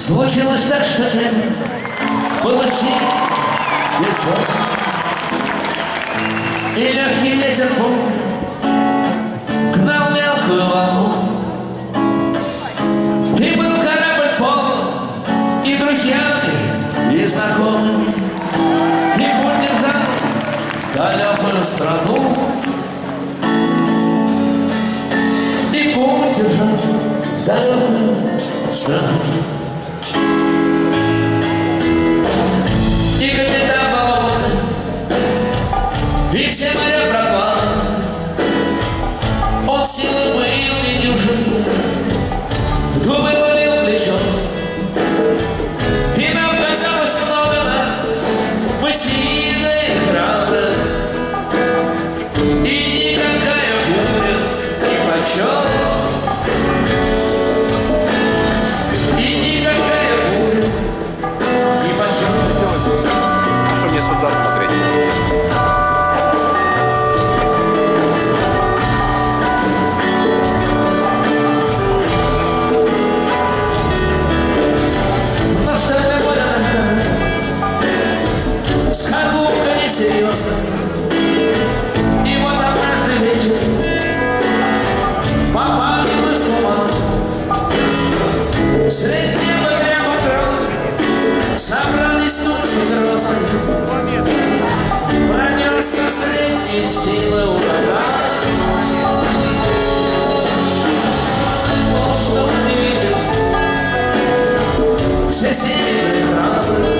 Случилось так, что было снег весной, и легкий ветер гнал мелкую волну. И был корабль полон и друзьями, и знакомыми, и путь держал в далекую страну. И путь держал в далекую страну. И капитан Балабон, и все моря пропали. От силы был недюжин, губы валил плечо. И нам казалось много нас, мы сильны и храбры, и никакая буря нипочем. И никакая буря нипочем. А что мне сюда смотреть? Ну что это года такая, скорлупка несерьезна. И вот однажды вечер попали мы в туман. Средь неба прямо утром собрались тучи грозные. Пронесся средней силы ураган. Вот что он не видел, все сильные храбрые,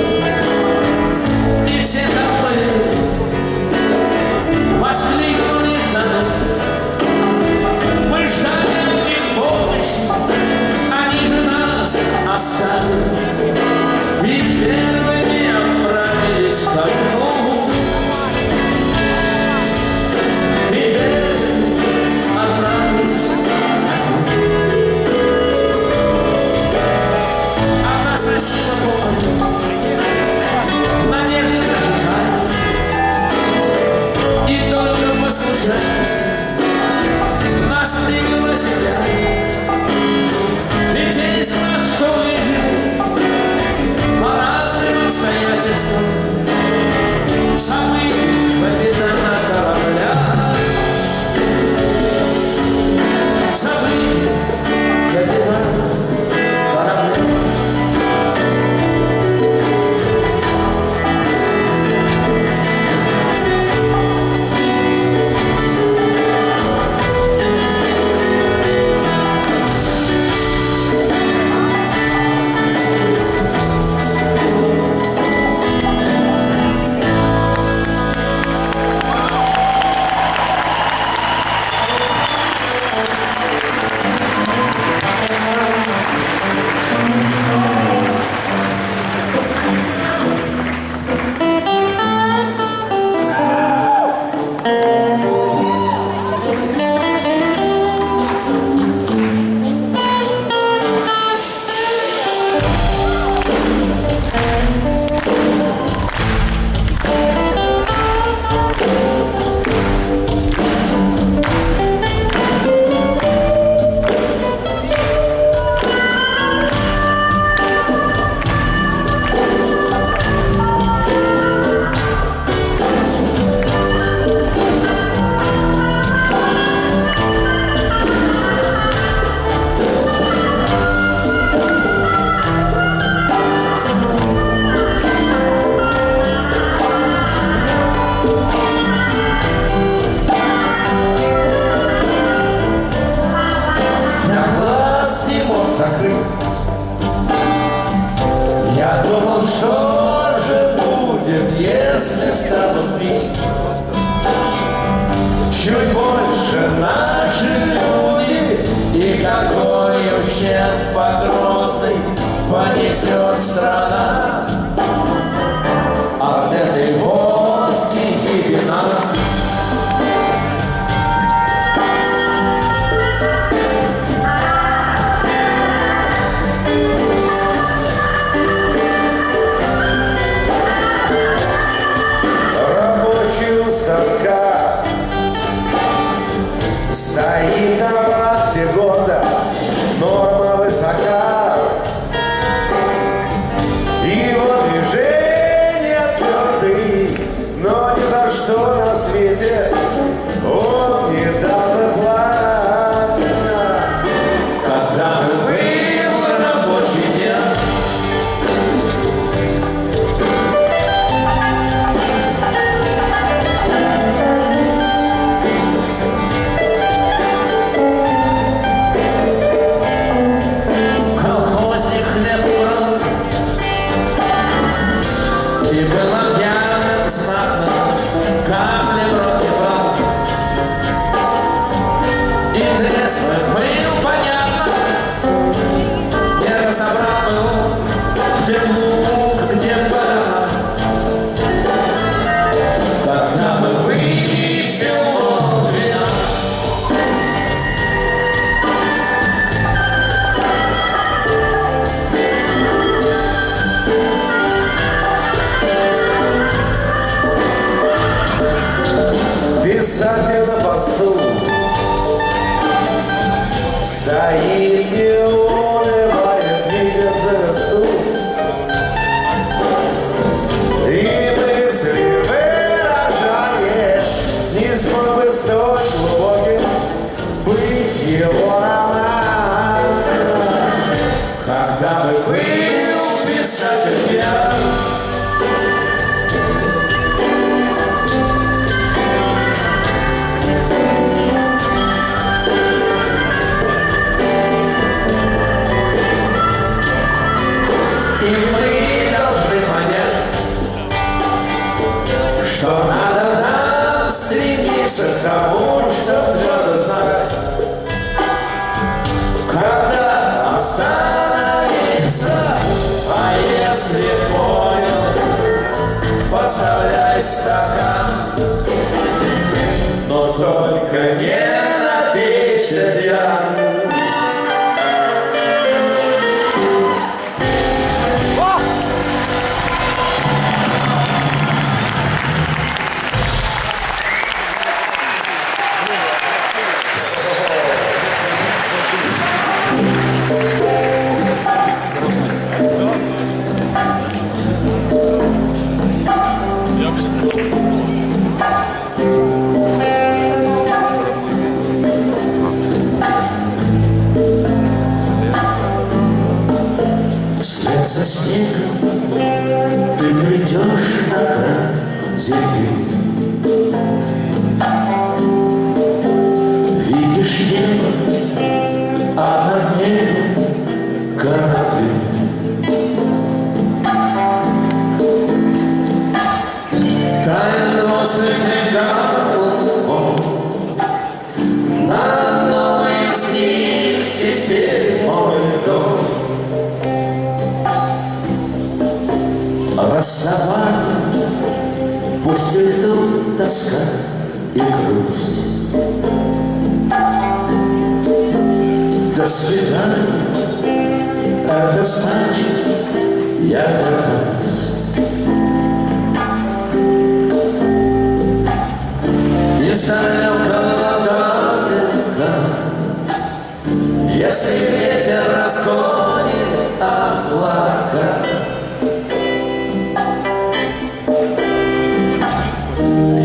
и все тобой воскликнули тону. Мы ждали от них помощи, они же нас оставили и первыми отправились ко дну. И первыми отправились ко дну. А нас носила помощь, надежды зажигают. И только по случайности нас двигала земля. И те из нас, что выжили по разным обстоятельствам, самый капитана корабля, самый капитана корабля. Я думал, что же будет, если станут миг чуть больше наши люди, и какой ущерб огромный понесет страна от этой водки и вина. Стоит на вахте года, норма высока. теплу, где пора, когда мы выпьем вина. Писатель на посту стоит, не унывает, двигаться растут. И мысли выражает, не смог бы столь глубоким быть его роман. Когда бы был писатель я, и мы должны понять, что надо нам стремиться к тому, что твердо знать, когда остановиться, а если понял, подставляй стакан, но только не напейся пьян. Вслед за снегом ты придешь на край земли. Видишь небо, а над небом корабли. Тает воздухе голубом, на одном из них теперь мой дом. Расставание, пусть уйдут тоска и грусть. До свидания, это значит, я вернусь. Из далекого далека, если ветер разгонит облака,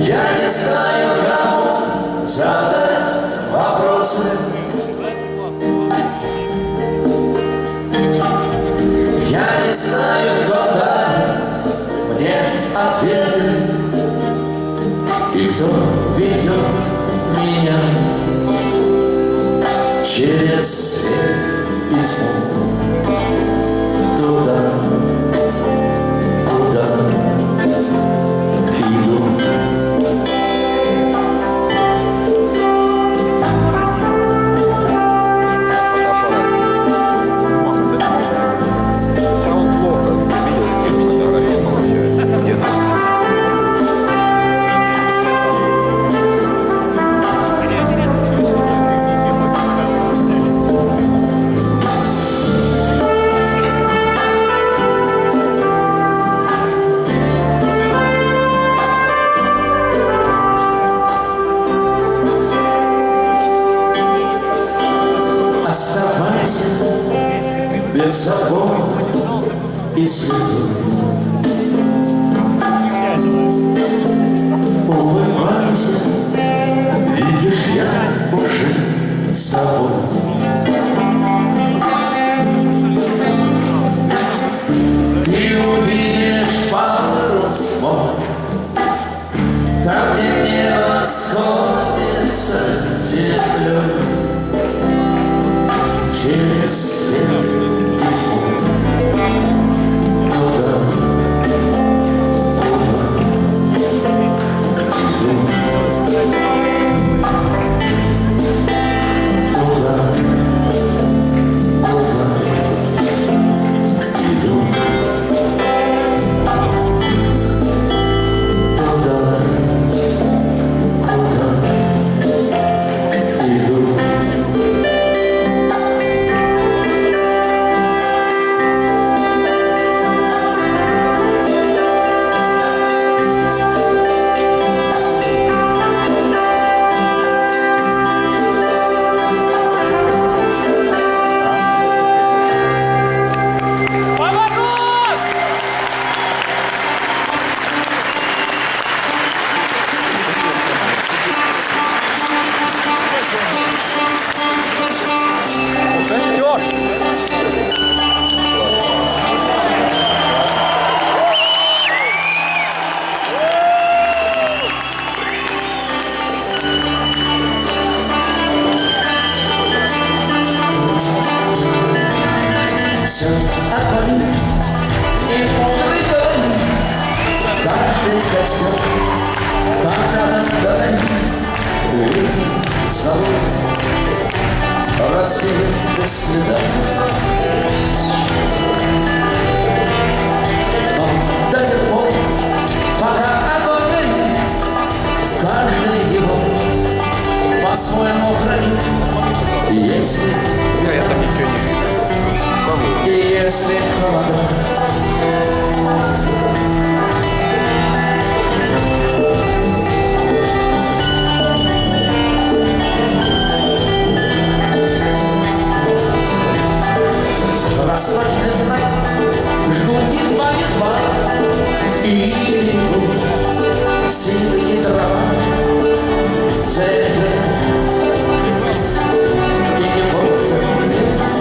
я не знаю, кому задать вопросы. Я не знаю, кто дает мне ответы и кто ведет меня через свет и тьму туда, куда иду. Он плохо видел, именно фотографии получается. Где-то. Оставайся без забот и следов. Улыбайся, видишь, я уже с тобой. Ты увидишь парус мой, там, где небо сходится с землей. Через свет и тьму туда, куда иду, туда. Красный костер когда-то вдали ветер зовут, рассвет без следа. Но до тех пор, пока огонь горит, каждый его по-своему хранит. Если Я там ничего не вижу. и если холода, расслабленно жгутит молитва, и легут силы и дрова. Заряжает и не портит лес.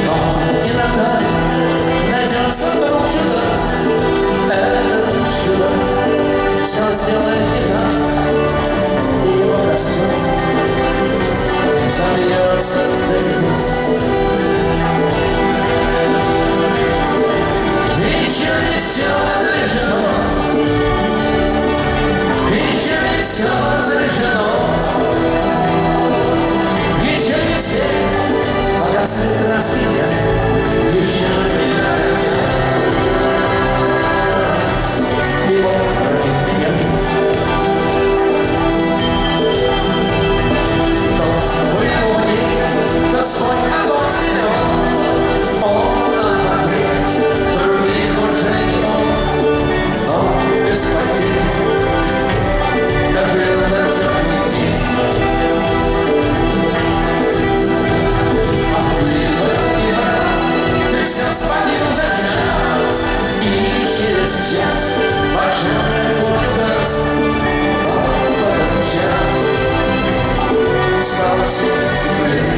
Но иногда найдется вдруг чудо, это чудо все сделает не так, и его растет. Сольется дымец. Еще не все разрешено, еще не все разрешено, еще не все погасли краски, еще не жарят. Его нет. Кто свой огонь сберет, он обогреть других уже не мог, но без потерь дожил до темных дней. А ты брат, ты все спалил за час, и через час пошел твой глаз. Но в этот час стало все теплее.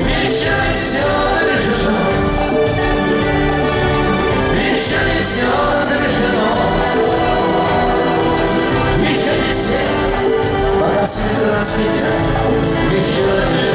Еще не все завершено, еще не все завершено, еще не все погасли краски, еще не